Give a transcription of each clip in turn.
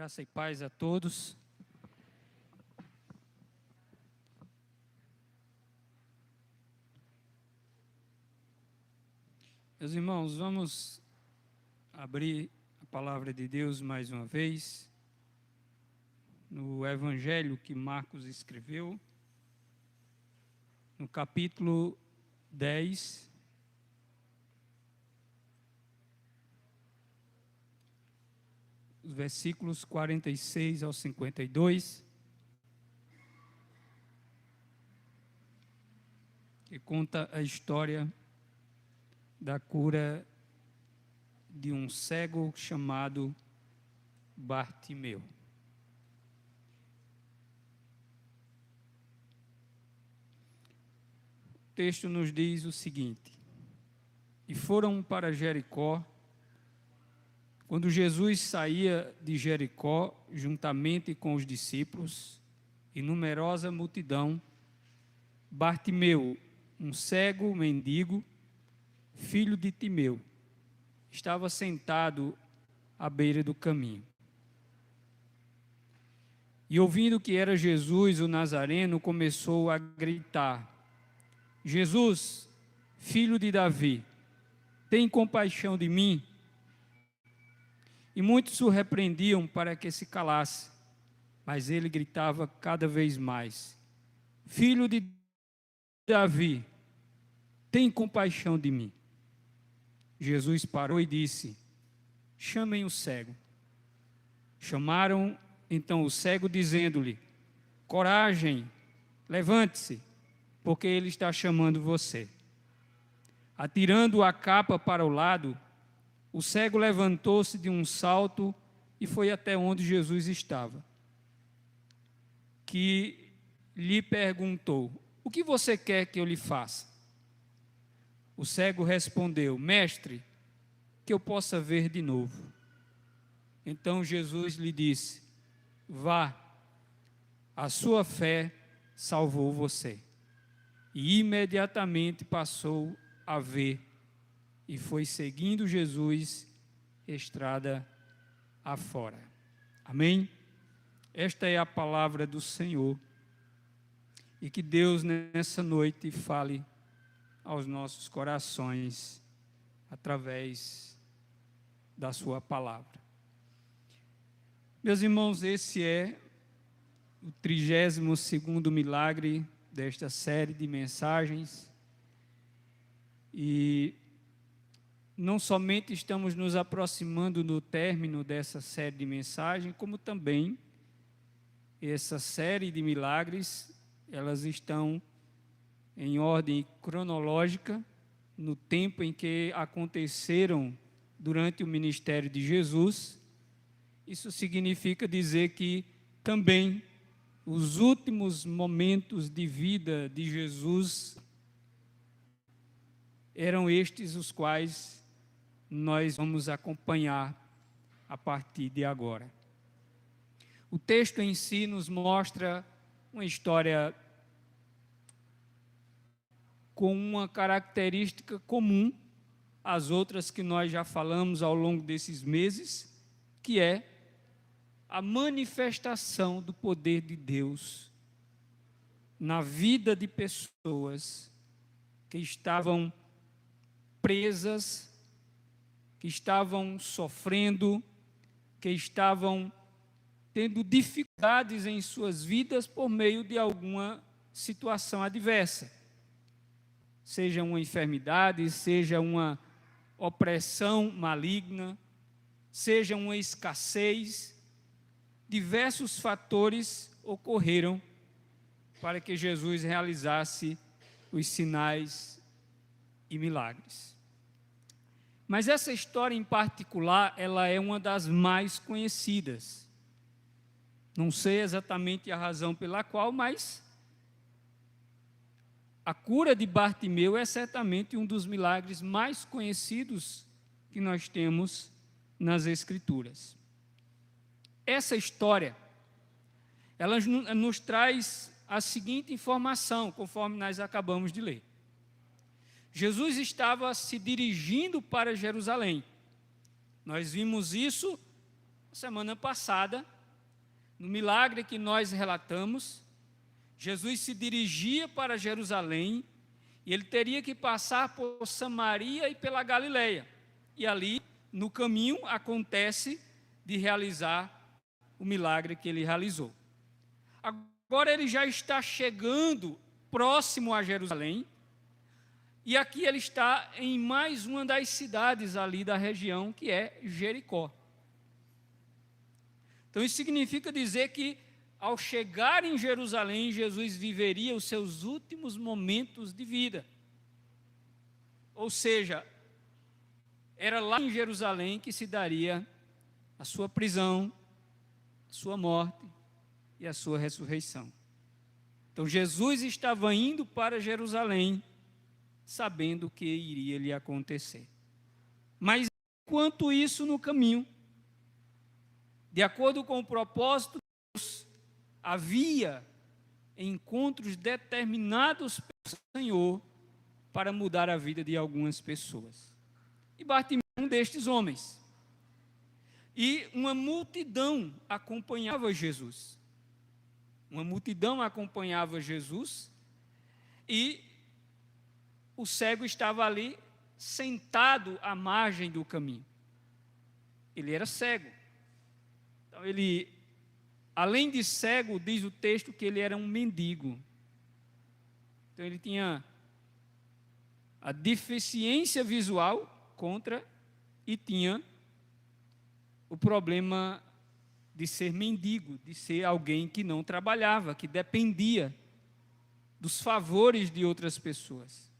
Graça e paz a todos. Meus irmãos, vamos abrir a palavra de Deus mais uma vez, no Evangelho que Marcos escreveu, no capítulo 10, os versículos 46 ao 52, que conta a história da cura de um cego chamado Bartimeu. O texto nos diz o seguinte: e foram para Jericó. Quando Jesus saía de Jericó, juntamente com os discípulos e numerosa multidão, Bartimeu, um cego mendigo, filho de Timeu, estava sentado à beira do caminho. E ouvindo que era Jesus, o Nazareno, começou a gritar: Jesus, filho de Davi, tem compaixão de mim. E muitos o repreendiam para que se calasse, mas ele gritava cada vez mais: Filho de Davi, tem compaixão de mim. Jesus parou e disse: chamem o cego. Chamaram então o cego, dizendo-lhe: coragem, levante-se, porque ele está chamando você. Atirando a capa para o lado, o cego levantou-se de um salto e foi até onde Jesus estava, que lhe perguntou: o que você quer que eu lhe faça? O cego respondeu: mestre, que eu possa ver de novo. Então Jesus lhe disse: vá, a sua fé salvou você. E imediatamente passou a ver e foi seguindo Jesus estrada afora. Amém? Esta é a palavra do Senhor. E que Deus nessa noite fale aos nossos corações através da sua palavra. Meus irmãos, esse é o 32º milagre desta série de mensagens. E não somente estamos nos aproximando do término dessa série de mensagens, como também essa série de milagres, elas estão em ordem cronológica, no tempo em que aconteceram durante o ministério de Jesus. Isso significa dizer que também os últimos momentos de vida de Jesus eram estes os quais nós vamos acompanhar a partir de agora. O texto em si nos mostra uma história com uma característica comum às outras que nós já falamos ao longo desses meses, que é a manifestação do poder de Deus na vida de pessoas que estavam presas, que estavam sofrendo, que estavam tendo dificuldades em suas vidas por meio de alguma situação adversa. Seja uma enfermidade, seja uma opressão maligna, seja uma escassez, diversos fatores ocorreram para que Jesus realizasse os sinais e milagres. Mas essa história em particular, ela é uma das mais conhecidas. Não sei exatamente a razão pela qual, mas a cura de Bartimeu é certamente um dos milagres mais conhecidos que nós temos nas Escrituras. Essa história, ela nos traz a seguinte informação, conforme nós acabamos de ler. Jesus estava se dirigindo para Jerusalém. Nós vimos isso semana passada, No milagre que nós relatamos, Jesus se dirigia para Jerusalém e ele teria que passar por Samaria e pela Galileia. E ali, no caminho, acontece de realizar o milagre que ele realizou. Agora ele já está chegando próximo a Jerusalém, e aqui ele está em mais uma das cidades ali da região, que é Jericó. Então isso significa dizer que, ao chegar em Jerusalém, Jesus viveria os seus últimos momentos de vida. Ou seja, era lá em Jerusalém que se daria a sua prisão, a sua morte e a sua ressurreição. Então Jesus estava indo para Jerusalém, sabendo o que iria lhe acontecer. Mas enquanto isso, no caminho, de acordo com o propósito de Deus, havia encontros determinados pelo Senhor para mudar a vida de algumas pessoas. E Bartimeu é um destes homens. E uma multidão acompanhava Jesus. Uma multidão acompanhava Jesus e o cego estava ali sentado à margem do caminho. Ele era cego. Então ele, além de cego, diz o texto que ele era um mendigo. Então ele tinha a deficiência visual e tinha o problema de ser mendigo, de ser alguém que não trabalhava, que dependia dos favores de outras pessoas.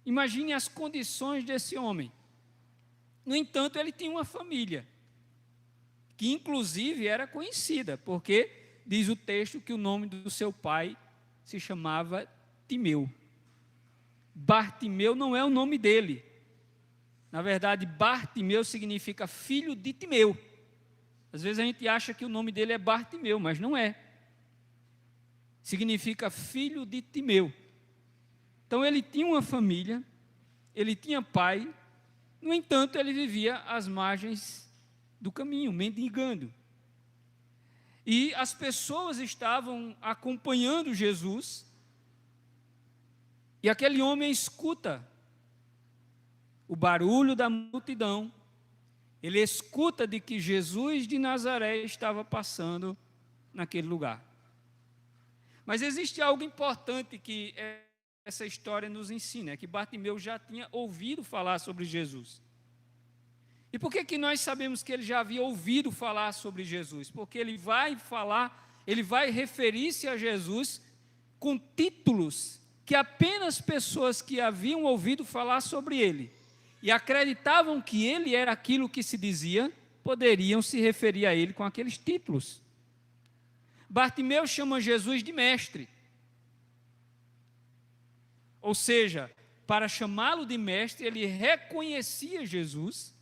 Imagine as condições desse homem. No entanto, ele tinha uma família, que inclusive era conhecida, porque diz o texto que o nome do seu pai se chamava Timeu. Bartimeu não é o nome dele. Na verdade, Bartimeu significa filho de Timeu. Às vezes a gente acha que o nome dele é Bartimeu, mas não é. Significa filho de Timeu. Então ele tinha uma família, ele tinha pai, no entanto ele vivia às margens do caminho, mendigando. E as pessoas estavam acompanhando Jesus, e aquele homem escuta o barulho da multidão, ele escuta de que Jesus de Nazaré estava passando naquele lugar. Mas existe algo importante que essa história nos ensina, é que Bartimeu já tinha ouvido falar sobre Jesus. E por que nós sabemos que ele já havia ouvido falar sobre Jesus? Porque ele vai falar, ele vai referir-se a Jesus com títulos que apenas pessoas que haviam ouvido falar sobre ele e acreditavam que ele era aquilo que se dizia, poderiam se referir a ele com aqueles títulos. Bartimeu chama Jesus de mestre. Ou seja, para chamá-lo de mestre, ele reconhecia Jesus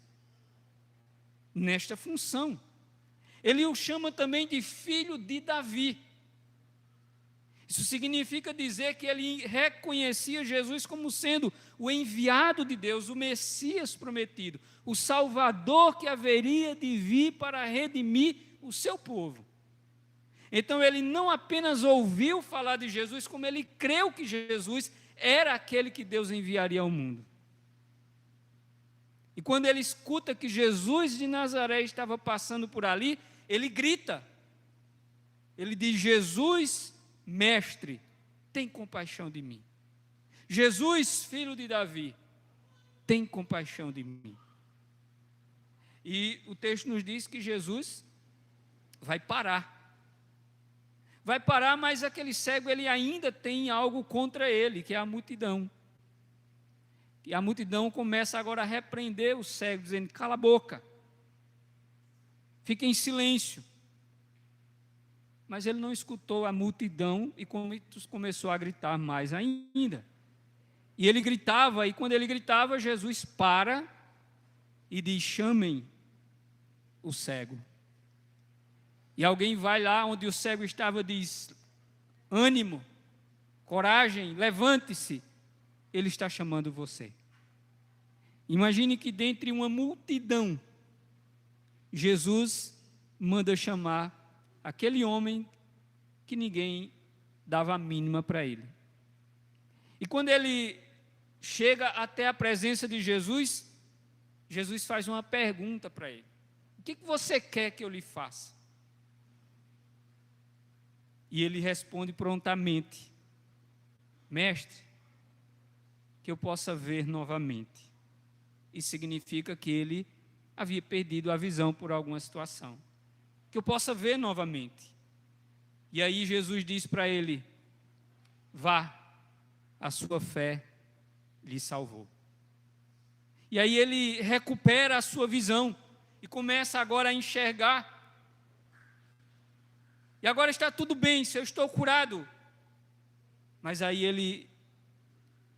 nesta função. Ele o chama também de filho de Davi. Isso significa dizer que ele reconhecia Jesus como sendo o enviado de Deus, o Messias prometido, o Salvador que haveria de vir para redimir o seu povo. Então ele não apenas ouviu falar de Jesus, como ele creu que Jesus era aquele que Deus enviaria ao mundo. E quando ele escuta que Jesus de Nazaré estava passando por ali, ele grita. Ele diz: Jesus, mestre, tem compaixão de mim. Jesus, filho de Davi, tem compaixão de mim. E o texto nos diz que Jesus vai parar. Vai parar, mas aquele cego, ele ainda tem algo contra ele, que é a multidão. E a multidão começa agora a repreender o cego, dizendo: cala a boca, fica em silêncio. Mas ele não escutou a multidão e começou a gritar mais ainda. E ele gritava, e quando ele gritava, Jesus para e diz: chamem o cego. E alguém vai lá onde o cego estava e diz: ânimo, coragem, levante-se, ele está chamando você. Imagine que dentre uma multidão, Jesus manda chamar aquele homem que ninguém dava a mínima para ele. E quando ele chega até a presença de Jesus, Jesus faz uma pergunta para ele: o que você quer que eu lhe faça? E ele responde prontamente: mestre, que eu possa ver novamente. Isso significa que ele havia perdido a visão por alguma situação. Que eu possa ver novamente. E aí Jesus diz para ele: vá, a sua fé lhe salvou. E aí ele recupera a sua visão e começa agora a enxergar. E agora está tudo bem, se eu estou curado. Mas aí ele,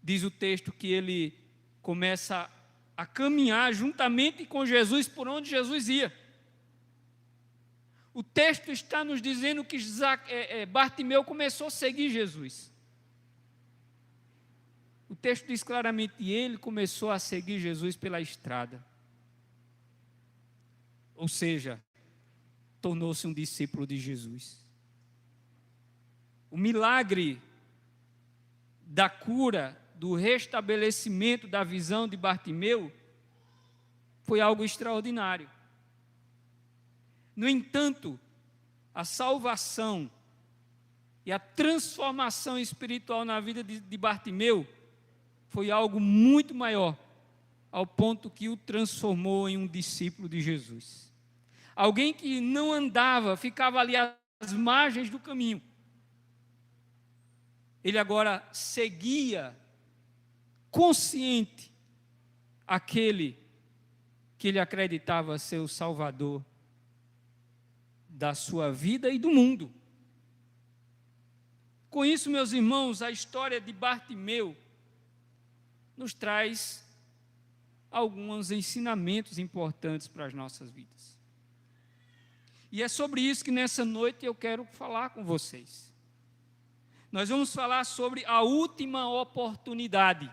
diz o texto, que ele começa a caminhar juntamente com Jesus por onde Jesus ia. O texto está nos dizendo que Bartimeu começou a seguir Jesus. O texto diz claramente que ele começou a seguir Jesus pela estrada. Ou seja, tornou-se um discípulo de Jesus. O milagre da cura, do restabelecimento da visão de Bartimeu, foi algo extraordinário. No entanto, a salvação e a transformação espiritual na vida de Bartimeu foi algo muito maior, ao ponto que o transformou em um discípulo de Jesus. Alguém que não andava, ficava ali às margens do caminho. Ele agora seguia consciente aquele que ele acreditava ser o Salvador da sua vida e do mundo. Com isso, meus irmãos, a história de Bartimeu nos traz alguns ensinamentos importantes para as nossas vidas. E é sobre isso que nessa noite eu quero falar com vocês. Nós vamos falar sobre a última oportunidade.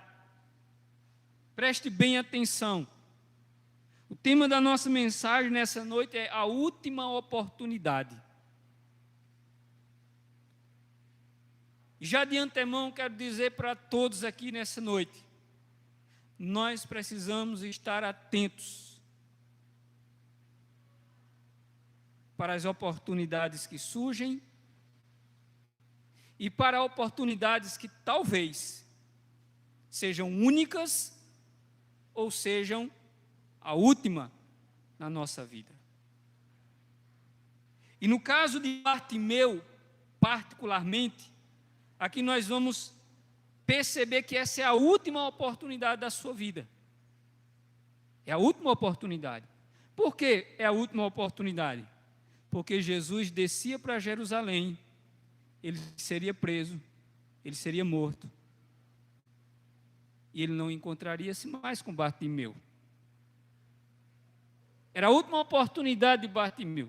Preste bem atenção. O tema da nossa mensagem nessa noite é a última oportunidade. Já de antemão quero dizer para todos aqui nessa noite, nós precisamos estar atentos para as oportunidades que surgem e para oportunidades que talvez sejam únicas ou sejam a última na nossa vida. E no caso de Bartimeu, particularmente, aqui nós vamos perceber que essa é a última oportunidade da sua vida. É a última oportunidade. Por que é a última oportunidade? Porque Jesus descia para Jerusalém, ele seria preso, ele seria morto, e ele não encontraria-se mais com Bartimeu. Era a última oportunidade de Bartimeu.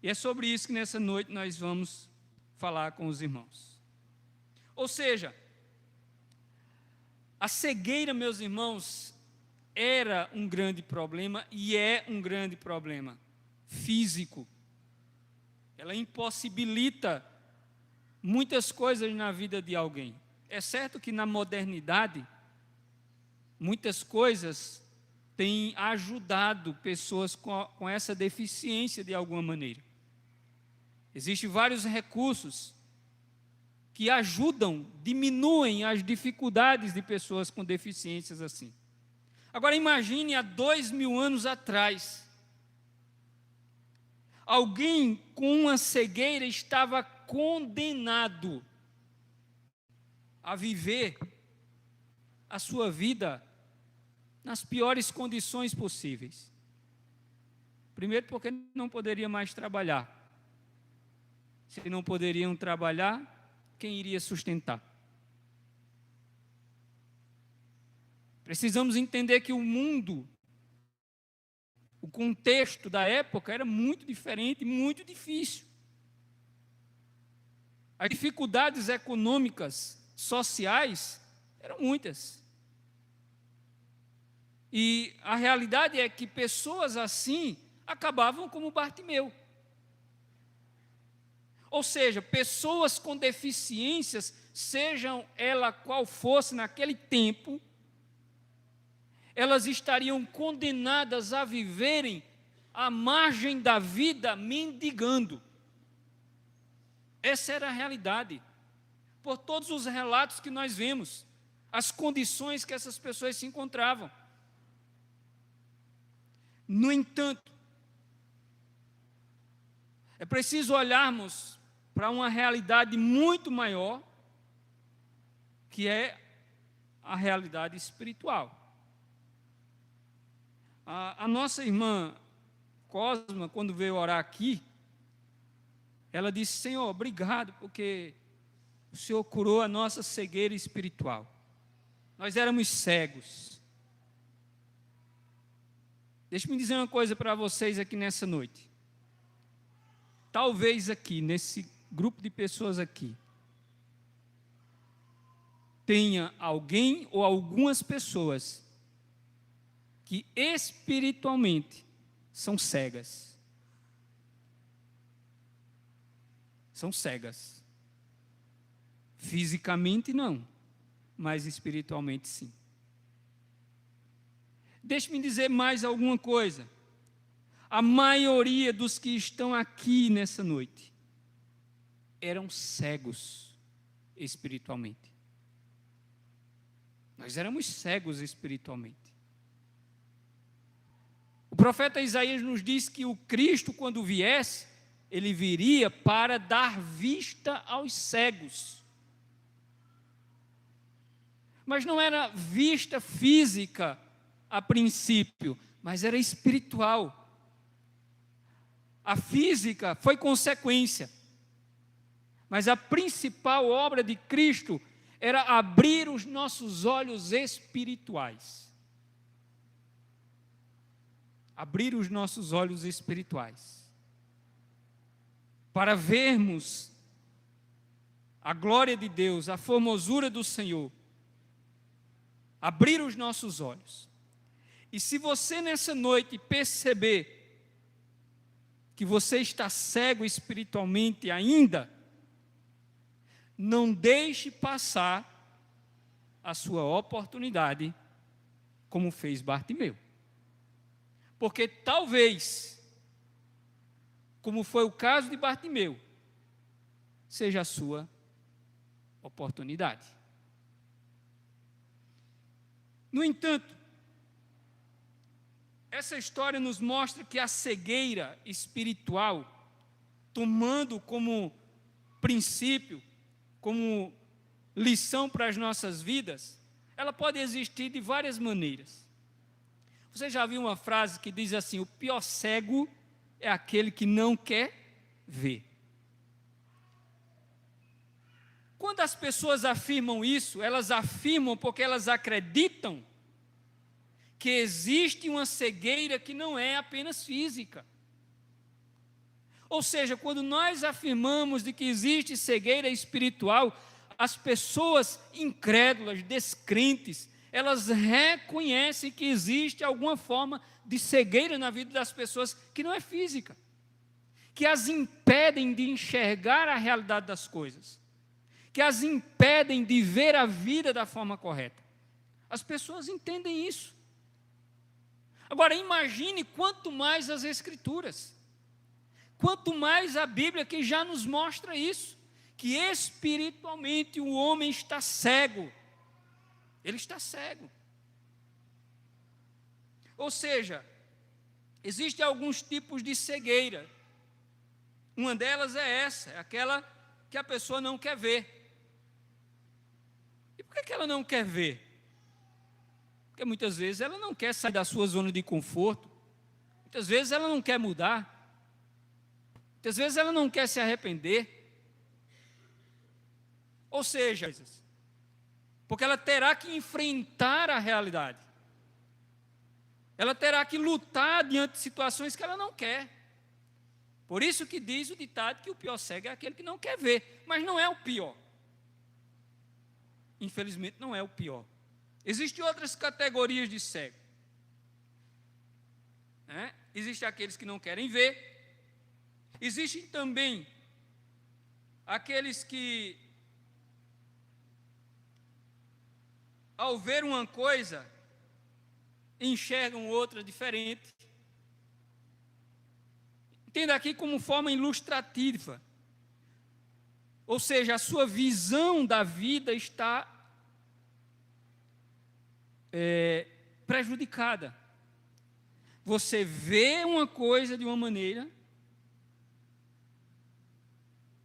E é sobre isso que nessa noite nós vamos falar com os irmãos. Ou seja, a cegueira, meus irmãos, era um grande problema e é um grande problema físico. Ela impossibilita muitas coisas na vida de alguém. É certo que na modernidade, muitas coisas têm ajudado pessoas com essa deficiência de alguma maneira. Existem vários recursos que ajudam, diminuem as dificuldades de pessoas com deficiências assim. Agora imagine há 2000 anos atrás, alguém com uma cegueira estava condenado a viver a sua vida nas piores condições possíveis. Primeiro porque não poderia mais trabalhar. Se não poderiam trabalhar, quem iria sustentar? Precisamos entender que o mundo, o contexto da época era muito diferente, muito difícil. As dificuldades econômicas, sociais, eram muitas. E a realidade é que pessoas assim, acabavam como Bartimeu. Ou seja, pessoas com deficiências, sejam ela qual fosse naquele tempo, elas estariam condenadas a viverem à margem da vida mendigando. Essa era a realidade. Por todos os relatos que nós vemos, as condições que essas pessoas se encontravam. No entanto, é preciso olharmos para uma realidade muito maior, que é a realidade espiritual. A nossa irmã Cosma, quando veio orar aqui, ela disse: Senhor, obrigado, porque o Senhor curou a nossa cegueira espiritual. Nós éramos cegos. Deixa-me dizer uma coisa para vocês aqui nessa noite. Talvez aqui, nesse grupo de pessoas aqui, tenha alguém ou algumas pessoas que espiritualmente são cegas. São cegas. Fisicamente não, mas espiritualmente sim. Deixe-me dizer mais alguma coisa. A maioria dos que estão aqui nessa noite eram cegos espiritualmente. Nós éramos cegos espiritualmente. O profeta Isaías nos diz que o Cristo, quando viesse, ele viria para dar vista aos cegos. Mas não era vista física a princípio, mas era espiritual. A física foi consequência, mas a principal obra de Cristo era abrir os nossos olhos espirituais. Abrir os nossos olhos espirituais. Para vermos a glória de Deus, a formosura do Senhor. Abrir os nossos olhos. E se você nessa noite perceber que você está cego espiritualmente ainda, não deixe passar a sua oportunidade, como fez Bartimeu. Porque talvez, como foi o caso de Bartimeu, seja a sua oportunidade. No entanto, essa história nos mostra que a cegueira espiritual, tomando como princípio, como lição para as nossas vidas, ela pode existir de várias maneiras. Você já viu uma frase que diz assim: o pior cego é aquele que não quer ver. Quando as pessoas afirmam isso, elas afirmam porque elas acreditam que existe uma cegueira que não é apenas física. Ou seja, quando nós afirmamos de que existe cegueira espiritual, as pessoas incrédulas, descrentes, elas reconhecem que existe alguma forma de cegueira na vida das pessoas que não é física, que as impedem de enxergar a realidade das coisas, que as impedem de ver a vida da forma correta. As pessoas entendem isso. Agora, imagine quanto mais as Escrituras, quanto mais a Bíblia, que já nos mostra isso, que espiritualmente o homem está cego. Ele está cego. Ou seja, existem alguns tipos de cegueira. Uma delas é essa, é aquela que a pessoa não quer ver. E por que ela não quer ver? Porque muitas vezes ela não quer sair da sua zona de conforto. Muitas vezes ela não quer mudar. Muitas vezes ela não quer se arrepender. Ou seja, porque ela terá que enfrentar a realidade. Ela terá que lutar diante de situações que ela não quer. Por isso que diz o ditado que o pior cego é aquele que não quer ver. Mas não é o pior. Infelizmente não é o pior. Existem outras categorias de cego. Existem aqueles que não querem ver. Existem também aqueles que, ao ver uma coisa, enxergam outra diferente. Entenda aqui como forma ilustrativa. Ou seja, a sua visão da vida está prejudicada. Você vê uma coisa de uma maneira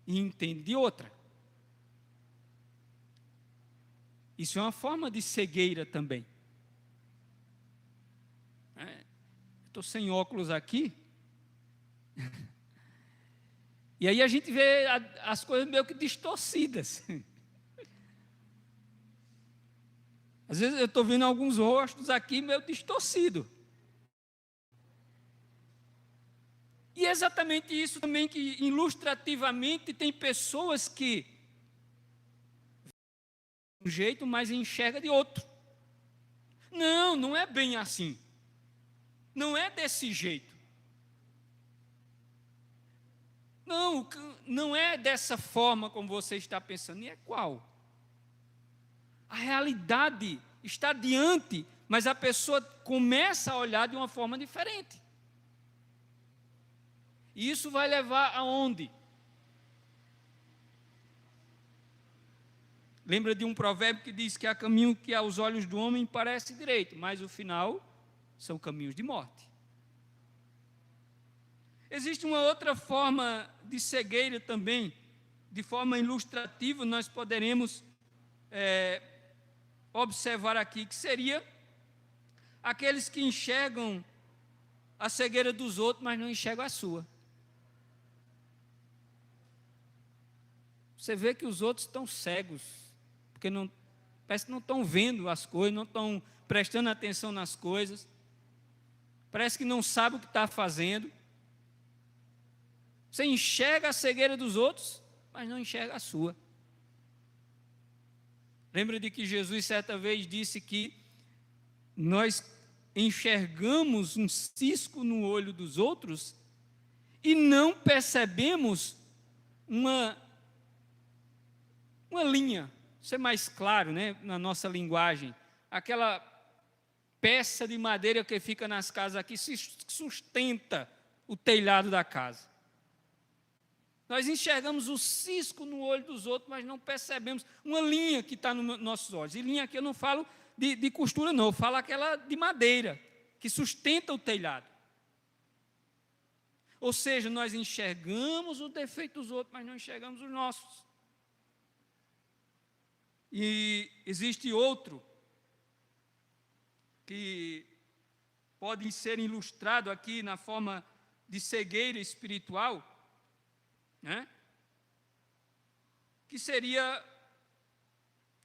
e entende de outra. Isso é uma forma de cegueira também. Estou sem óculos aqui. E aí a gente vê as coisas meio que distorcidas. Às vezes eu estou vendo alguns rostos aqui meio distorcidos. E é exatamente isso também que, ilustrativamente, tem pessoas que de um jeito, mas enxerga de outro. Não, não é bem assim. Não é desse jeito. Não, não é dessa forma como você está pensando. E é qual? A realidade está diante, mas a pessoa começa a olhar de uma forma diferente. E isso vai levar aonde? Lembra de um provérbio que diz que há caminho que aos olhos do homem parece direito, mas o final são caminhos de morte. Existe uma outra forma de cegueira também, de forma ilustrativa, nós poderemos observar aqui, que seria aqueles que enxergam a cegueira dos outros, mas não enxergam a sua. Você vê que os outros estão cegos, porque parece que não estão vendo as coisas, não estão prestando atenção nas coisas, parece que não sabe o que está fazendo. Você enxerga a cegueira dos outros, mas não enxerga a sua. Lembra de que Jesus certa vez disse que nós enxergamos um cisco no olho dos outros e não percebemos uma linha, isso é mais claro, né, na nossa linguagem, aquela peça de madeira que fica nas casas aqui, sustenta o telhado da casa. Nós enxergamos o cisco no olho dos outros, mas não percebemos uma linha que está nos nossos olhos. E linha aqui eu não falo de costura, não, eu falo aquela de madeira, que sustenta o telhado. Ou seja, nós enxergamos o defeito dos outros, mas não enxergamos os nossos. E existe outro que pode ser ilustrado aqui na forma de cegueira espiritual, né? Que seria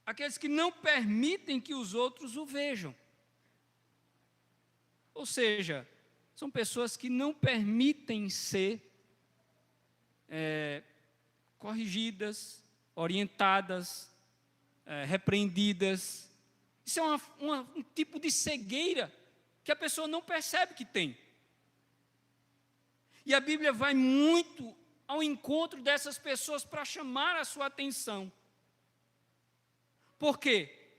aqueles que não permitem que os outros o vejam. Ou seja, são pessoas que não permitem ser corrigidas, orientadas, repreendidas. Isso é um tipo de cegueira que a pessoa não percebe que tem. E a Bíblia vai muito ao encontro dessas pessoas para chamar a sua atenção. Por quê?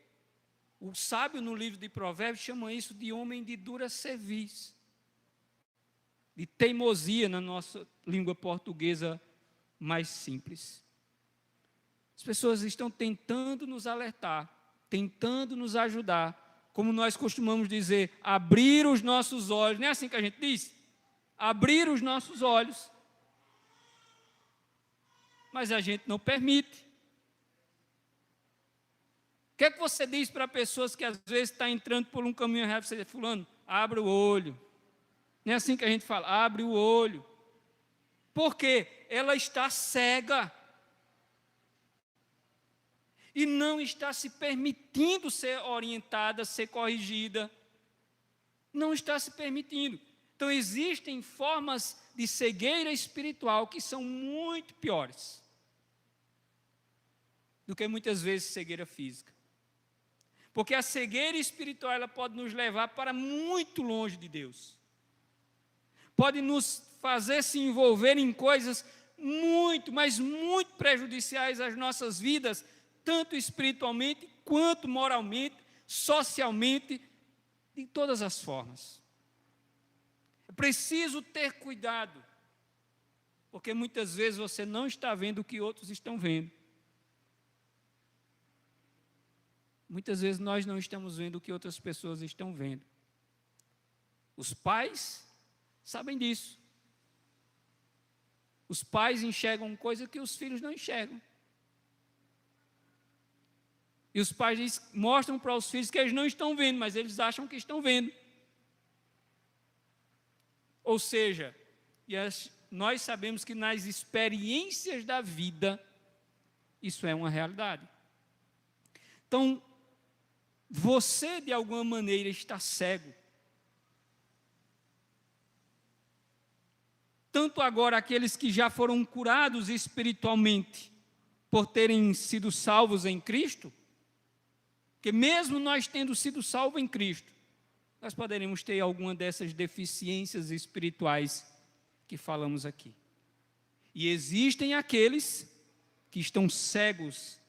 O sábio no livro de Provérbios chama isso de homem de dura cerviz, de teimosia na nossa língua portuguesa mais simples. As pessoas estão tentando nos alertar, tentando nos ajudar, como nós costumamos dizer, abrir os nossos olhos. Não é assim que a gente diz? Abrir os nossos olhos. Mas a gente não permite. O que é que você diz para pessoas que às vezes estão entrando por um caminho errado? Você diz, fulano, abre o olho. Não é assim que a gente fala, abre o olho. Por quê? Ela está cega. E não está se permitindo ser orientada, ser corrigida. Não está se permitindo. Então existem formas de cegueira espiritual que são muito piores do que muitas vezes cegueira física. Porque a cegueira espiritual ela pode nos levar para muito longe de Deus. pode nos fazer se envolver em coisas muito, mas muito prejudiciais às nossas vidas, tanto espiritualmente, quanto moralmente, socialmente, de todas as formas. É preciso ter cuidado, porque muitas vezes você não está vendo o que outros estão vendo. Muitas vezes nós não estamos vendo o que outras pessoas estão vendo. Os pais sabem disso. Os pais enxergam coisas que os filhos não enxergam. E os pais mostram para os filhos que eles não estão vendo, mas eles acham que estão vendo. Ou seja, nós sabemos que nas experiências da vida, isso é uma realidade. Então, você de alguma maneira está cego. Tanto agora aqueles que já foram curados espiritualmente, por terem sido salvos em Cristo, que mesmo nós tendo sido salvos em Cristo, nós poderemos ter alguma dessas deficiências espirituais que falamos aqui. E existem aqueles que estão cegos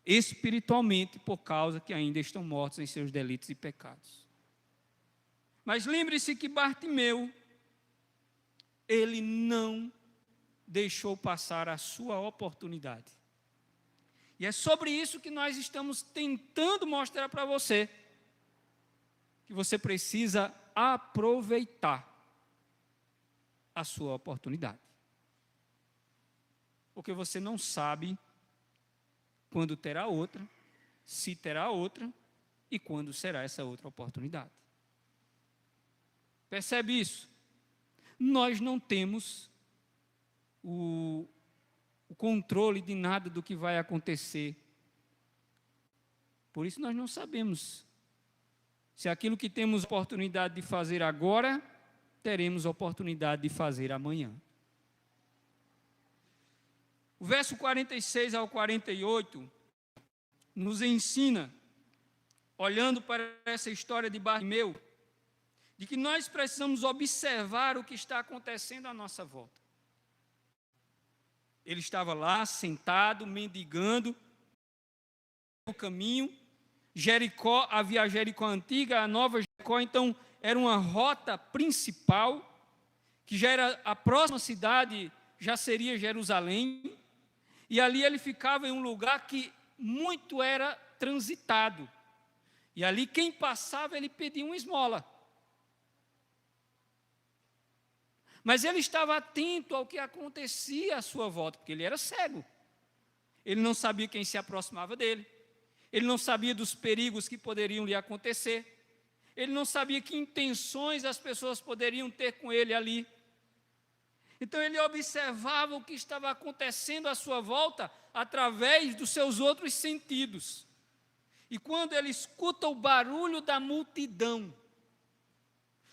espiritualmente por causa que ainda estão mortos em seus delitos e pecados. Mas lembre-se que Bartimeu, ele não deixou passar a sua oportunidade. E é sobre isso que nós estamos tentando mostrar para você, que você precisa aproveitar a sua oportunidade. Porque você não sabe quando terá outra, se terá outra e quando será essa outra oportunidade. Percebe isso? Nós não temos o controle de nada do que vai acontecer. Por isso nós não sabemos se aquilo que temos oportunidade de fazer agora, teremos oportunidade de fazer amanhã. O verso 46 ao 48 nos ensina, olhando para essa história de Bartimeu, de que nós precisamos observar o que está acontecendo à nossa volta. Ele estava lá, sentado, mendigando no caminho. Jericó, havia a Jericó antiga, a nova Jericó, então era uma rota principal, que já era a próxima cidade, já seria Jerusalém, e ali ele ficava em um lugar que muito era transitado, e ali quem passava ele pedia uma esmola. Mas ele estava atento ao que acontecia à sua volta, porque ele era cego. Ele não sabia quem se aproximava dele. Ele não sabia dos perigos que poderiam lhe acontecer. Ele não sabia que intenções as pessoas poderiam ter com ele ali. Então ele observava o que estava acontecendo à sua volta através dos seus outros sentidos. E quando ele escuta o barulho da multidão,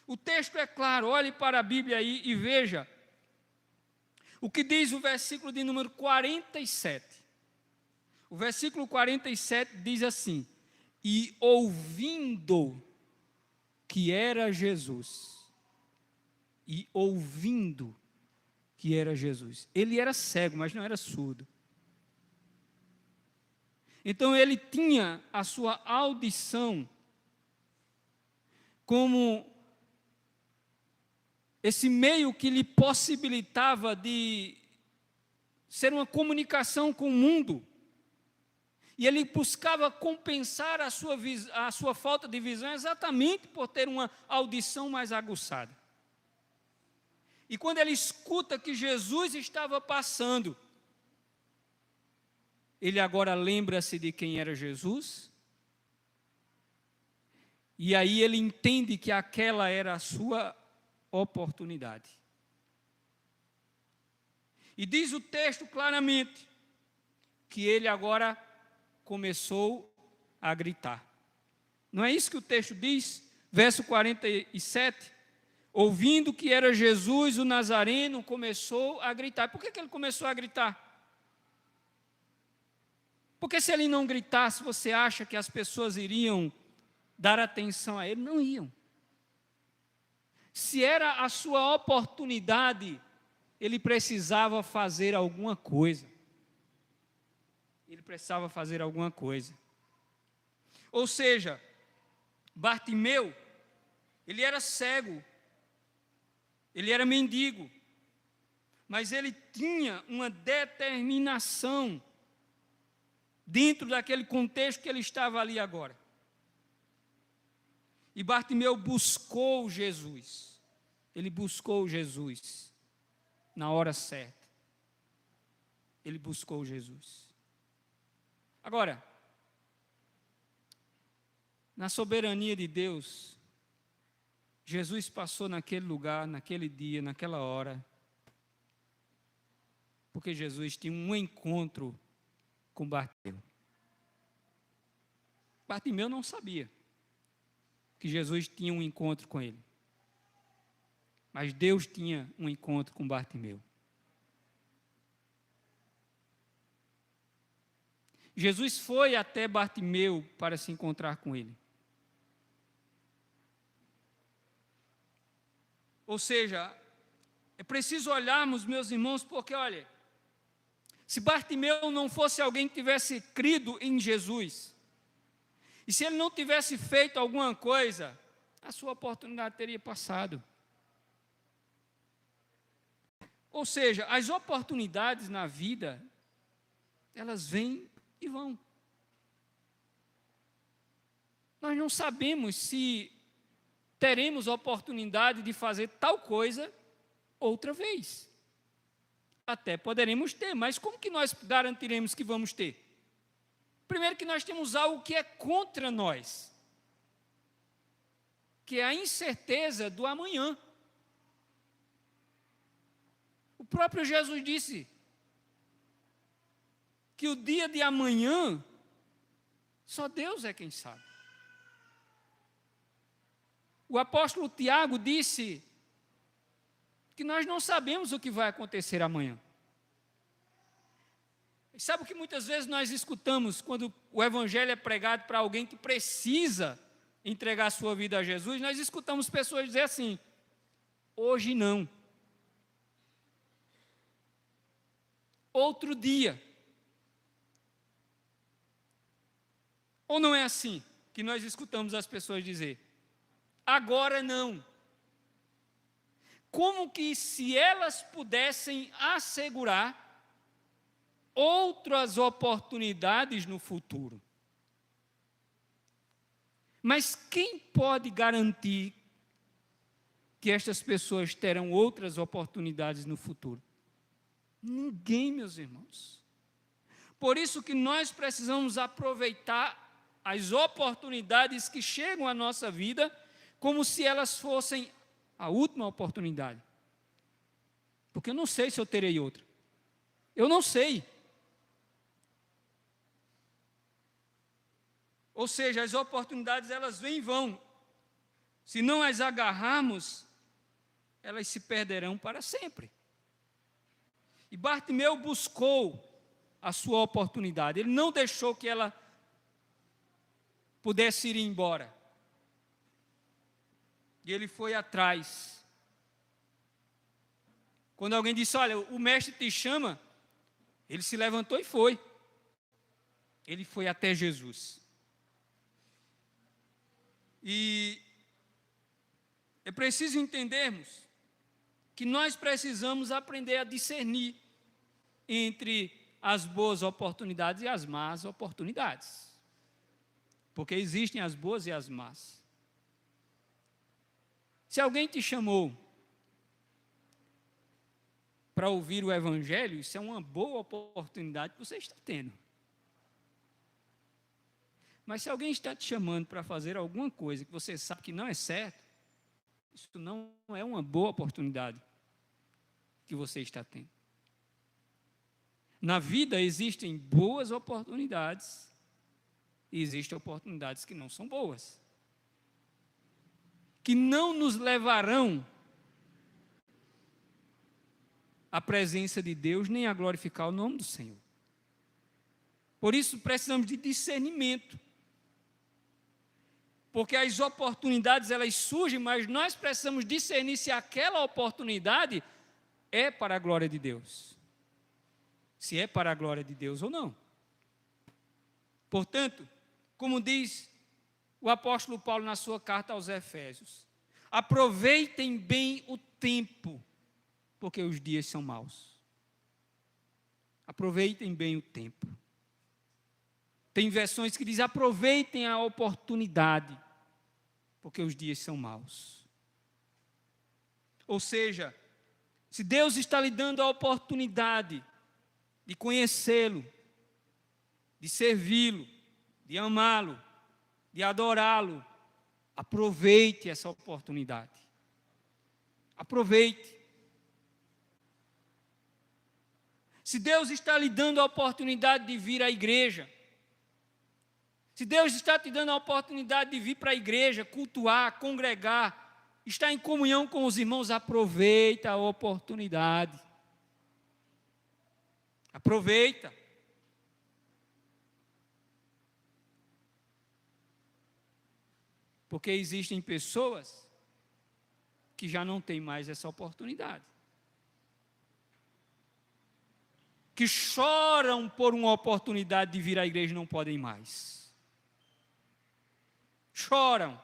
o texto é claro, olhe para a Bíblia aí e veja o que diz o versículo de número 47. O versículo 47 diz assim: e ouvindo que era Jesus, e ouvindo que era Jesus. Ele era cego, mas não era surdo. Então ele tinha a sua audição como esse meio que lhe possibilitava de ser uma comunicação com o mundo. E ele buscava compensar a sua falta de visão exatamente por ter uma audição mais aguçada. E quando ele escuta que Jesus estava passando, ele agora lembra-se de quem era Jesus, e aí ele entende que aquela era a sua oportunidade. E diz o texto claramente que ele agora começou a gritar. Não é isso que o texto diz? Verso 47, ouvindo que era Jesus o Nazareno, começou a gritar. Por que ele começou a gritar? Porque se ele não gritasse, você acha que as pessoas iriam dar atenção a ele? Não iam. Se era a sua oportunidade, ele precisava fazer alguma coisa. Ele precisava fazer alguma coisa. Ou seja, Bartimeu, ele era cego, ele era mendigo, mas ele tinha uma determinação dentro daquele contexto que ele estava ali agora. E Bartimeu buscou Jesus. Ele buscou Jesus na hora certa. Ele buscou Jesus. Agora, na soberania de Deus, Jesus passou naquele lugar, naquele dia, naquela hora, porque Jesus tinha um encontro com Bartimeu. Bartimeu não sabia que Jesus tinha um encontro com ele. Mas Deus tinha um encontro com Bartimeu. Jesus foi até Bartimeu para se encontrar com ele. Ou seja, é preciso olharmos, meus irmãos, porque, olha, se Bartimeu não fosse alguém que tivesse crido em Jesus, e se ele não tivesse feito alguma coisa, a sua oportunidade teria passado. Ou seja, as oportunidades na vida, elas vêm e vão. Nós não sabemos se teremos oportunidade de fazer tal coisa outra vez. Até poderemos ter, mas como que nós garantiremos que vamos ter? Primeiro que nós temos algo que é contra nós, que é a incerteza do amanhã. O próprio Jesus disse que o dia de amanhã, só Deus é quem sabe. O apóstolo Tiago disse que nós não sabemos o que vai acontecer amanhã. Sabe o que muitas vezes nós escutamos quando o evangelho é pregado para alguém que precisa entregar a sua vida a Jesus? Nós escutamos pessoas dizer assim: hoje não, outro dia. Ou não é assim que nós escutamos as pessoas dizer? Agora não. Como que se elas pudessem assegurar outras oportunidades no futuro. Mas quem pode garantir que estas pessoas terão outras oportunidades no futuro? Ninguém, meus irmãos. Por isso que nós precisamos aproveitar as oportunidades que chegam à nossa vida como se elas fossem a última oportunidade. Porque eu não sei se eu terei outra. Eu não sei. Ou seja, as oportunidades elas vêm e vão. Se não as agarrarmos, elas se perderão para sempre. E Bartimeu buscou a sua oportunidade. Ele não deixou que ela pudesse ir embora. E ele foi atrás. Quando alguém disse: olha, o mestre te chama, ele se levantou e foi. Ele foi até Jesus. E é preciso entendermos que nós precisamos aprender a discernir entre as boas oportunidades e as más oportunidades. Porque existem as boas e as más. Se alguém te chamou para ouvir o Evangelho, isso é uma boa oportunidade que você está tendo. Mas se alguém está te chamando para fazer alguma coisa que você sabe que não é certo, isso não é uma boa oportunidade que você está tendo. Na vida existem boas oportunidades e existem oportunidades que não são boas, que não nos levarão à presença de Deus nem a glorificar o nome do Senhor. Por isso precisamos de discernimento. Porque as oportunidades, elas surgem, mas nós precisamos discernir se aquela oportunidade é para a glória de Deus. Se é para a glória de Deus ou não. Portanto, como diz o apóstolo Paulo na sua carta aos Efésios, aproveitem bem o tempo, porque os dias são maus. Aproveitem bem o tempo. Tem versões que dizem, aproveitem a oportunidade, porque os dias são maus. Ou seja, se Deus está lhe dando a oportunidade de conhecê-lo, de servi-lo, de amá-lo, de adorá-lo, aproveite essa oportunidade. Aproveite. Se Deus está lhe dando a oportunidade de vir à igreja, se Deus está te dando a oportunidade de vir para a igreja, cultuar, congregar, estar em comunhão com os irmãos, aproveita a oportunidade. Aproveita. Porque existem pessoas que já não têm mais essa oportunidade. Que choram por uma oportunidade de vir à igreja e não podem mais. Choram.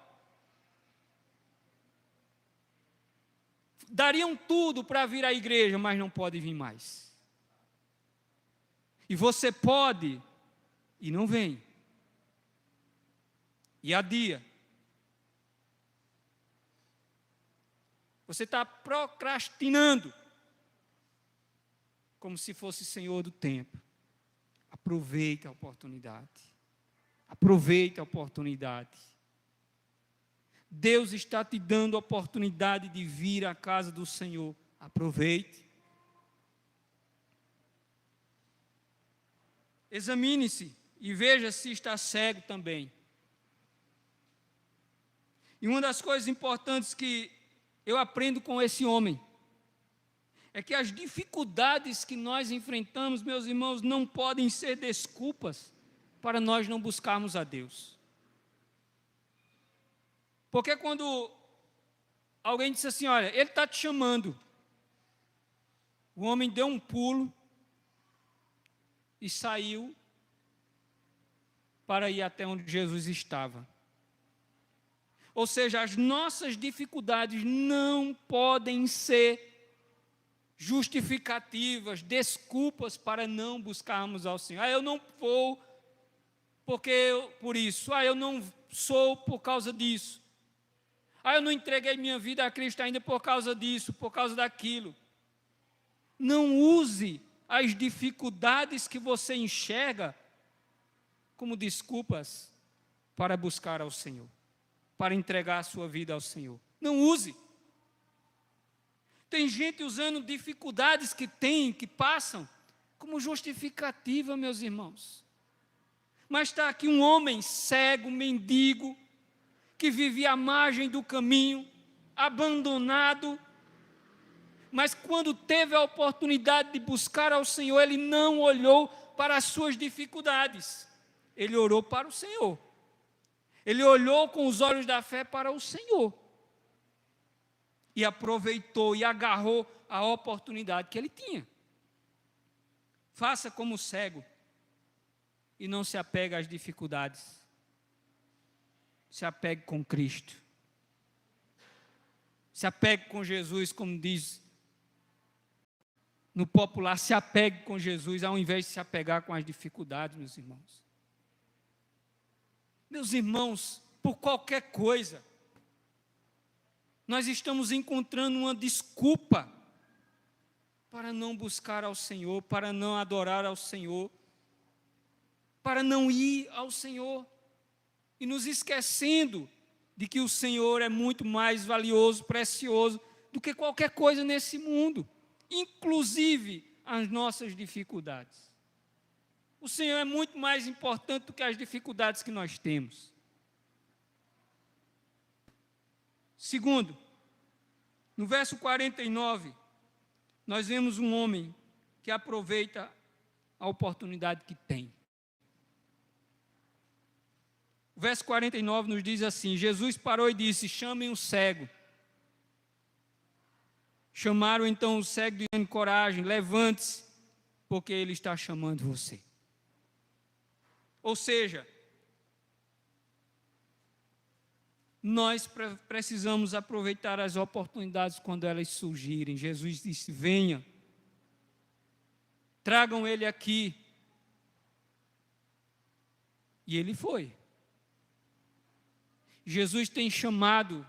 Dariam tudo para vir à igreja, mas não podem vir mais. E você pode e não vem. E adia. Você está procrastinando, como se fosse senhor do tempo. Aproveita a oportunidade. Aproveita a oportunidade. Deus está te dando a oportunidade de vir à casa do Senhor. Aproveite. Examine-se e veja se está cego também. E uma das coisas importantes que eu aprendo com esse homem é que as dificuldades que nós enfrentamos, meus irmãos, não podem ser desculpas para nós não buscarmos a Deus. Porque quando alguém disse assim, olha, Ele está te chamando, o homem deu um pulo e saiu para ir até onde Jesus estava. Ou seja, as nossas dificuldades não podem ser justificativas, desculpas para não buscarmos ao Senhor. Eu não vou por isso. Eu não sou por causa disso. Eu não entreguei minha vida a Cristo ainda por causa disso, por causa daquilo. Não use as dificuldades que você enxerga como desculpas para buscar ao Senhor, para entregar a sua vida ao Senhor. Não use. Tem gente usando dificuldades que passam, como justificativa, meus irmãos. Mas está aqui um homem cego, mendigo, que vivia à margem do caminho, abandonado, mas quando teve a oportunidade de buscar ao Senhor, ele não olhou para as suas dificuldades, ele orou para o Senhor. Ele olhou com os olhos da fé para o Senhor. E aproveitou e agarrou a oportunidade que ele tinha. Faça como o cego e não se apegue às dificuldades. Se apegue com Cristo. Se apegue com Jesus, como diz no popular, se apegue com Jesus, ao invés de se apegar com as dificuldades, meus irmãos. Meus irmãos, por qualquer coisa, nós estamos encontrando uma desculpa para não buscar ao Senhor, para não adorar ao Senhor, para não ir ao Senhor, e nos esquecendo de que o Senhor é muito mais valioso, precioso, do que qualquer coisa nesse mundo, inclusive as nossas dificuldades. O Senhor é muito mais importante do que as dificuldades que nós temos. Segundo, no verso 49, nós vemos um homem que aproveita a oportunidade que tem. O verso 49 nos diz assim: Jesus parou e disse: chamem o cego. Chamaram então o cego, dizendo: coragem, levante-se, porque ele está chamando você. Ou seja, nós precisamos aproveitar as oportunidades quando elas surgirem. Jesus disse: venha, tragam ele aqui. E ele foi. Jesus tem chamado,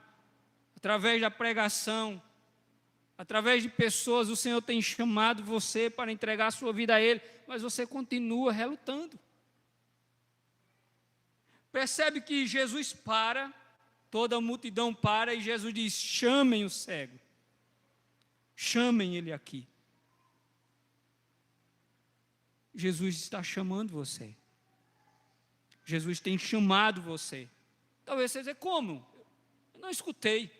através da pregação, através de pessoas, o Senhor tem chamado você para entregar a sua vida a Ele, mas você continua relutando. Percebe que Jesus para, toda a multidão para, e Jesus diz: chamem o cego, chamem ele aqui. Jesus está chamando você. Jesus tem chamado você. Talvez você diga: como? Eu não escutei.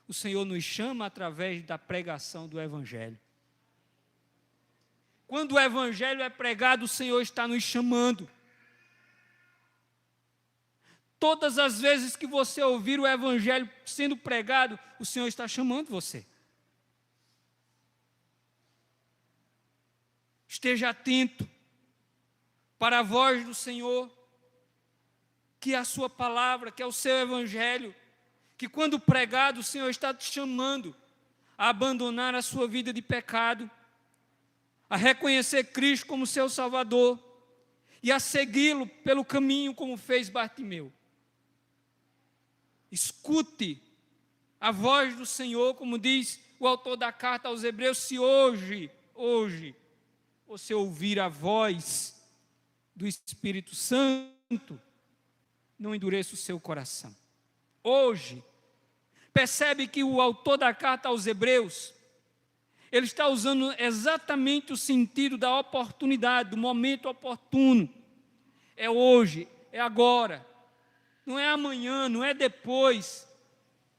O Senhor nos chama através da pregação do Evangelho. Quando o Evangelho é pregado, o Senhor está nos chamando. Todas as vezes que você ouvir o Evangelho sendo pregado, o Senhor está chamando você. Esteja atento para a voz do Senhor, que é a sua palavra, que é o seu Evangelho, que quando pregado o Senhor está te chamando a abandonar a sua vida de pecado, a reconhecer Cristo como seu Salvador e a segui-lo pelo caminho como fez Bartimeu. Escute a voz do Senhor, como diz o autor da carta aos Hebreus: se hoje, você ouvir a voz do Espírito Santo, não endureça o seu coração. Hoje, percebe que o autor da carta aos Hebreus, ele está usando exatamente o sentido da oportunidade, do momento oportuno. É hoje, é agora. Não é amanhã, não é depois.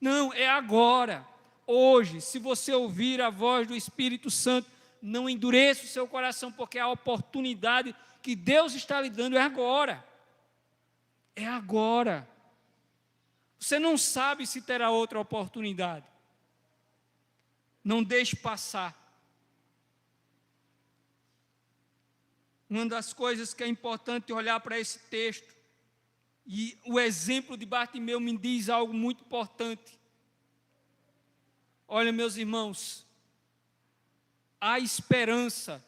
Não, é agora. Hoje, se você ouvir a voz do Espírito Santo, não endureça o seu coração, porque a oportunidade que Deus está lhe dando é agora. É agora. Você não sabe se terá outra oportunidade. Não deixe passar. Uma das coisas que é importante olhar para esse texto, e o exemplo de Bartimeu me diz algo muito importante. Olha, meus irmãos, há esperança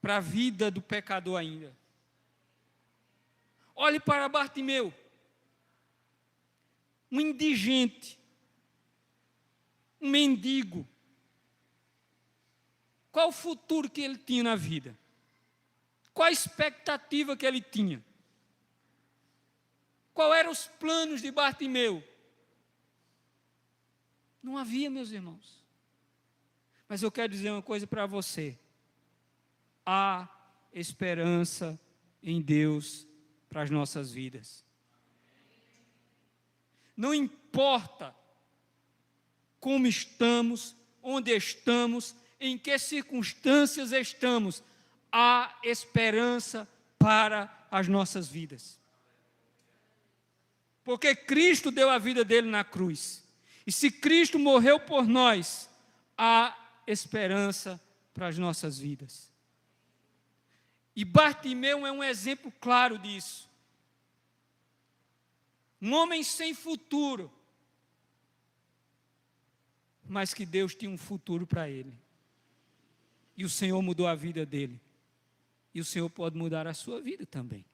para a vida do pecador ainda. Olhe para Bartimeu, um indigente, um mendigo. Qual o futuro que ele tinha na vida? Qual a expectativa que ele tinha? Qual eram os planos de Bartimeu? Não havia, meus irmãos. Mas eu quero dizer uma coisa para você. Há esperança em Deus para as nossas vidas. Não importa como estamos, onde estamos, em que circunstâncias estamos, há esperança para as nossas vidas. Porque Cristo deu a vida dele na cruz. E se Cristo morreu por nós, há esperança para as nossas vidas. E Bartimeu é um exemplo claro disso. Um homem sem futuro, mas que Deus tinha um futuro para ele. E o Senhor mudou a vida dele. E o Senhor pode mudar a sua vida também.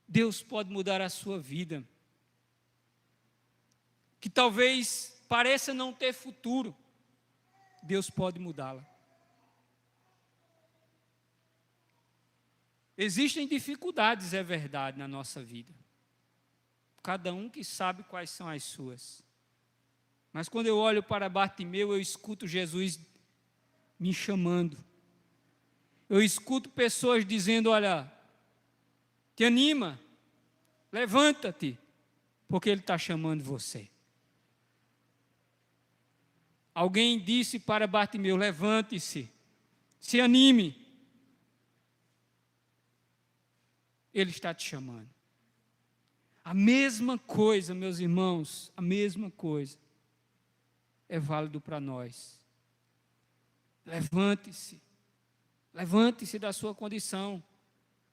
Deus pode mudar a sua vida, que talvez pareça não ter futuro, Deus pode mudá-la. Existem dificuldades, é verdade, na nossa vida. Cada um que sabe quais são as suas. Mas quando eu olho para Bartimeu, eu escuto Jesus me chamando. Eu escuto pessoas dizendo: olha, te anima, levanta-te, porque Ele está chamando você. Alguém disse para Bartimeu: levante-se, se anime. Ele está te chamando. A mesma coisa, meus irmãos, a mesma coisa é válido para nós. Levante-se. Levante-se da sua condição,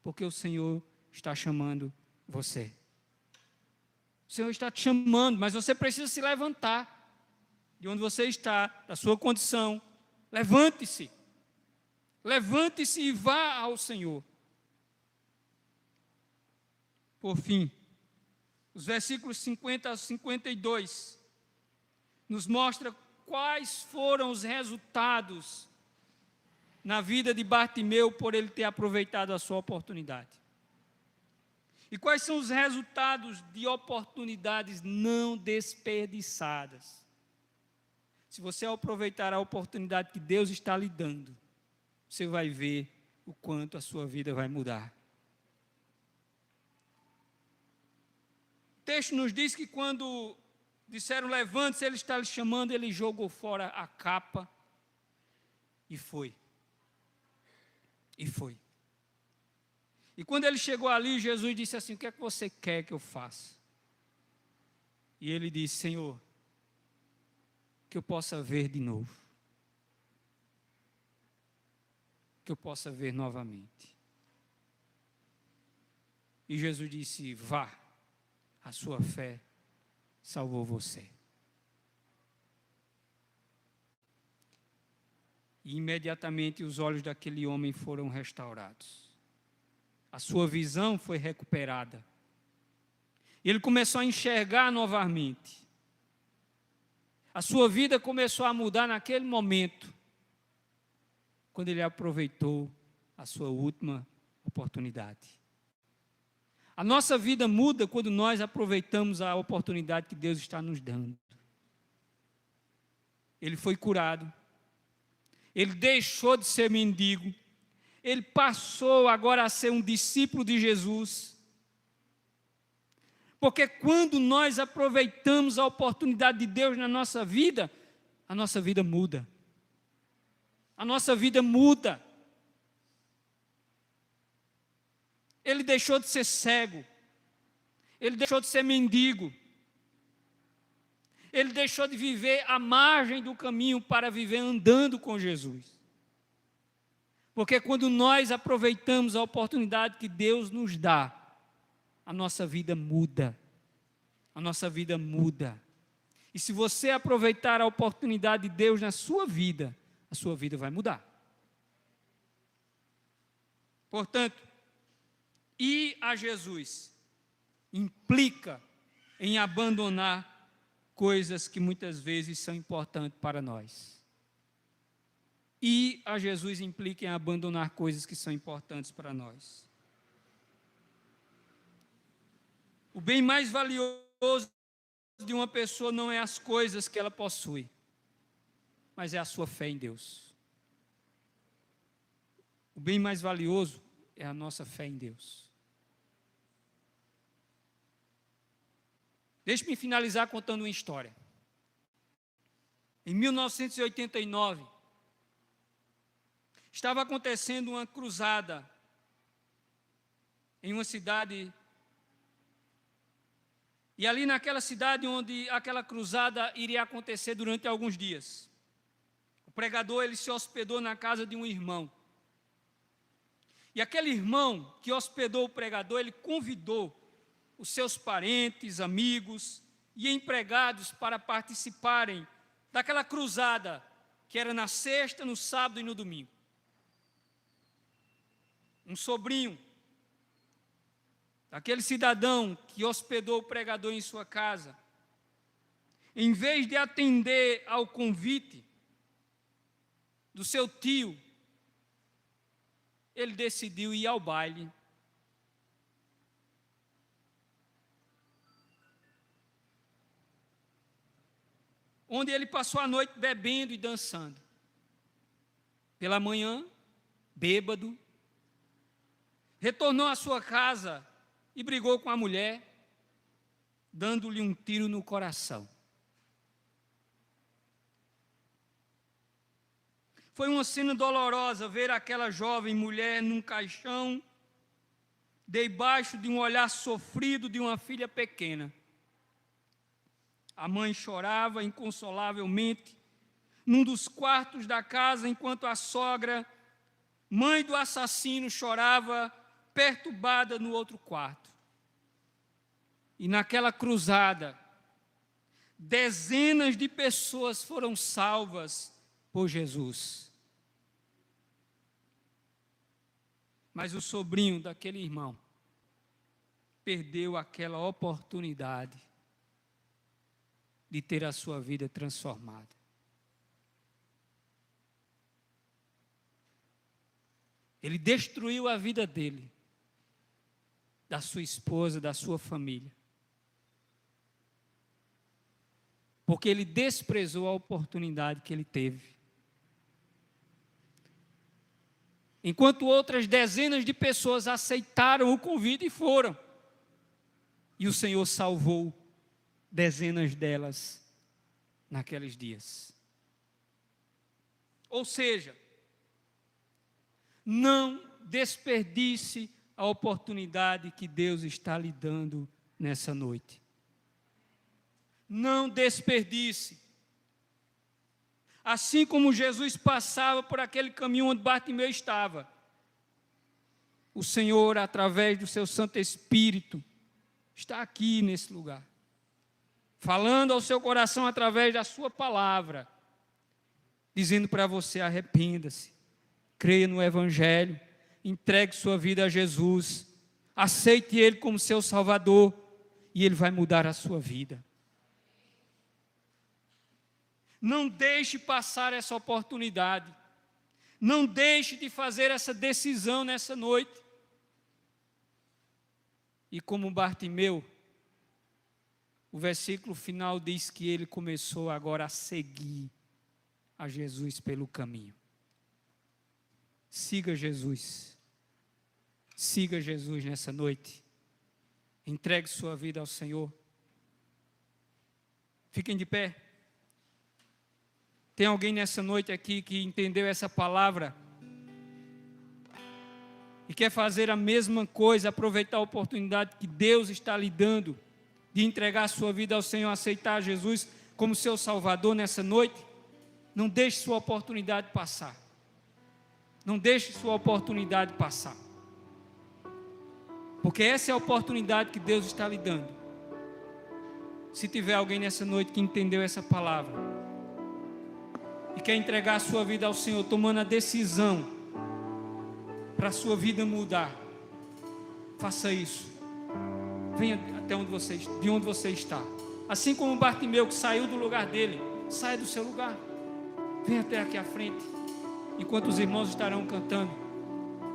porque o Senhor está chamando você. O Senhor está te chamando, mas você precisa se levantar de onde você está, da sua condição. Levante-se. Levante-se e vá ao Senhor. Por fim, os versículos 50 a 52 nos mostra quais foram os resultados na vida de Bartimeu por ele ter aproveitado a sua oportunidade. E quais são os resultados de oportunidades não desperdiçadas? Se você aproveitar a oportunidade que Deus está lhe dando, você vai ver o quanto a sua vida vai mudar. O texto nos diz que quando disseram levante-se, ele está lhe chamando, ele jogou fora a capa e foi. E foi. E quando ele chegou ali, Jesus disse assim: o que é que você quer que eu faça? E ele disse: Senhor, que eu possa ver de novo. Que eu possa ver novamente. E Jesus disse: vá, a sua fé salvou você. E imediatamente os olhos daquele homem foram restaurados. A sua visão foi recuperada. Ele começou a enxergar novamente. A sua vida começou a mudar naquele momento, quando ele aproveitou a sua última oportunidade. A nossa vida muda quando nós aproveitamos a oportunidade que Deus está nos dando. Ele foi curado. Ele deixou de ser mendigo. Ele passou agora a ser um discípulo de Jesus. Porque quando nós aproveitamos a oportunidade de Deus na nossa vida, a nossa vida muda. A nossa vida muda. Ele deixou de ser cego. Ele deixou de ser mendigo. Ele deixou de viver à margem do caminho para viver andando com Jesus. Porque quando nós aproveitamos a oportunidade que Deus nos dá, a nossa vida muda. A nossa vida muda. E se você aproveitar a oportunidade de Deus na sua vida, a sua vida vai mudar. Portanto, ir a Jesus implica em abandonar coisas que muitas vezes são importantes para nós. Ir a Jesus implica em abandonar coisas que são importantes para nós. O bem mais valioso de uma pessoa não é as coisas que ela possui, mas é a sua fé em Deus. O bem mais valioso é a nossa fé em Deus. Deixe-me finalizar contando uma história. Em 1989, estava acontecendo uma cruzada em uma cidade. E ali naquela cidade onde aquela cruzada iria acontecer durante alguns dias, o pregador ele se hospedou na casa de um irmão. E aquele irmão que hospedou o pregador, ele convidou os seus parentes, amigos e empregados para participarem daquela cruzada que era na sexta, no sábado e no domingo. Um sobrinho daquele cidadão que hospedou o pregador em sua casa, em vez de atender ao convite do seu tio, ele decidiu ir ao baile. Onde ele passou a noite bebendo e dançando. Pela manhã, bêbado, retornou à sua casa e brigou com a mulher, dando-lhe um tiro no coração. Foi uma cena dolorosa ver aquela jovem mulher num caixão, debaixo de um olhar sofrido de uma filha pequena. A mãe chorava inconsolavelmente num dos quartos da casa, enquanto a sogra, mãe do assassino, chorava perturbada no outro quarto. E naquela cruzada, dezenas de pessoas foram salvas por Jesus. Mas o sobrinho daquele irmão perdeu aquela oportunidade de ter a sua vida transformada. Ele destruiu a vida dele, da sua esposa, da sua família, porque ele desprezou a oportunidade que ele teve. Enquanto outras dezenas de pessoas aceitaram o convite e foram. E o Senhor salvou dezenas delas naqueles dias. Ou seja, não desperdice a oportunidade que Deus está lhe dando nessa noite. Não desperdice. Assim como Jesus passava por aquele caminho onde Bartimeu estava, o Senhor, através do seu Santo Espírito, está aqui nesse lugar, falando ao seu coração através da sua palavra, dizendo para você: arrependa-se, creia no Evangelho, entregue sua vida a Jesus, aceite Ele como seu Salvador, e Ele vai mudar a sua vida. Não deixe passar essa oportunidade. Não deixe de fazer essa decisão nessa noite. E como Bartimeu, o versículo final diz que ele começou agora a seguir a Jesus pelo caminho. Siga Jesus. Siga Jesus nessa noite. Entregue sua vida ao Senhor. Fiquem de pé. Tem alguém nessa noite aqui que entendeu essa palavra e quer fazer a mesma coisa, aproveitar a oportunidade que Deus está lhe dando de entregar a sua vida ao Senhor, aceitar Jesus como seu Salvador nessa noite? Não deixe sua oportunidade passar. Não deixe sua oportunidade passar. Porque essa é a oportunidade que Deus está lhe dando. Se tiver alguém nessa noite que entendeu essa palavra e quer entregar a sua vida ao Senhor, tomando a decisão para a sua vida mudar, faça isso. Venha até de onde você está. Assim como Bartimeu, que saiu do lugar dele, saia do seu lugar. Venha até aqui à frente. Enquanto os irmãos estarão cantando,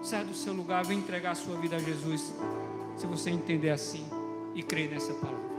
saia do seu lugar, venha entregar a sua vida a Jesus. Se você entender assim e crer nessa palavra.